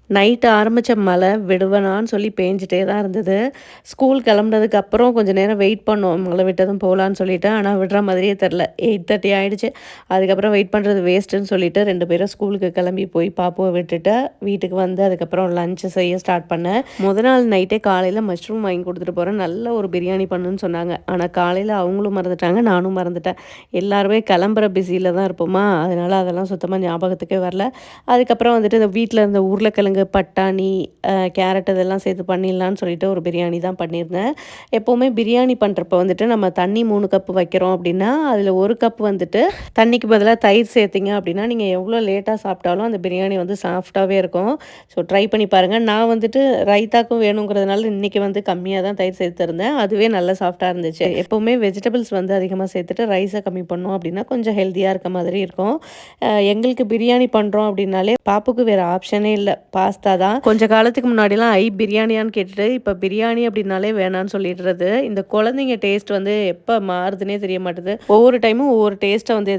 Night ஆரம்பித்த மழை விடுவேனான்னு சொல்லி பேஞ்சிட்டே தான் இருந்தது. ஸ்கூல் கிளம்புனதுக்கப்புறம் கொஞ்சம் நேரம் வெயிட் பண்ணோம். மழை விட்டதும் போகலான்னு சொல்லிட்டு. ஆனால் விடுற மாதிரியே தெரில. 8:30 ஆயிடுச்சு. அதுக்கப்புறம் வெயிட் பண்ணுறது வேஸ்ட்டுன்னு சொல்லிட்டு 2 பேரும் ஸ்கூலுக்கு கிளம்பி போய் பாப்புவ விட்டுட்டு, வீட்டுக்கு வந்து அதுக்கப்புறம் லஞ்ச் செய்ய ஸ்டார்ட் பண்ணேன். நாள் நைட்டே காலையில மஷ்ரூம் வாங்கி கொடுத்துட்டு போறேன். நல்ல ஒரு பிரியாணி பண்ணுன்னு சொன்னாங்க. ஆனா காலையில அவங்களும் மறந்துட்டாங்க. நானும் மறந்துட்டேன். எல்லாருமே கிளம்புற பிஸியில தான் இருப்போமா, அதனால அதெல்லாம் சுத்தமா ஞாபகத்துக்கே வரல. அதுக்கப்புறம் வந்துட்டு இந்த வீட்ல இருந்த உருளைக்கிழங்கு, பட்டாணி, கேரட் இதெல்லாம் சேர்த்து பண்ணிடலான்னு சொல்லிட்டு ஒரு பிரியாணி தான் பண்ணியிருந்தேன். எப்போவுமே பிரியாணி பண்ணுறப்ப வந்துட்டு நம்ம தண்ணி 3 கப்பு வைக்கிறோம் அப்படின்னா, அதில 1 கப் வந்துட்டு தண்ணிக்கு பதிலா தயிர் சேர்த்தீங்க அப்படின்னா, நீங்கள் எவ்வளோ லேட்டா சாப்பிட்டாலும் அந்த பிரியாணி வந்து சாஃப்ட்டாவே இருக்கும். ஸோ ட்ரை பண்ணி பாருங்க. நான் வந்துட்டு ரைத்தாக்கும் வேணுங்கிறதுனால இன்னைக்கு வந்து கம்மியா தான் தயிர் சேர்த்துருந்தேன். அதுவே நல்லா சாஃப்ட்டா இருந்துச்சு. எப்பவுமே வெஜிடபிள்ஸ் வந்து அதிகமா சேர்த்துட்டு ரைஸை கம்மி பண்ணோம் அப்படின்னா, கொஞ்சம் ஹெல்த்தியா இருக்க மாதிரி இருக்கும். எங்களுக்கு பிரியாணி பண்ணுறோம் அப்படின்னாலே பாப்புக்கு வேறு ஆப்ஷனே இல்லை. பாஸ்தா தான். கொஞ்ச காலத்துக்கு முன்னாடிலாம் பிரியாணியான்னு கேட்டுட்டு, இப்போ பிரியாணி அப்படின்னாலே வேணான்னு சொல்லிடுறது. இந்த குழந்தைங்க டேஸ்ட் வந்து எப்போ மாறுதுன்னே தெரிய மாட்டுது. ஒவ்வொரு டைமும் ஒவ்வொரு டேஸ்ட்டை வந்து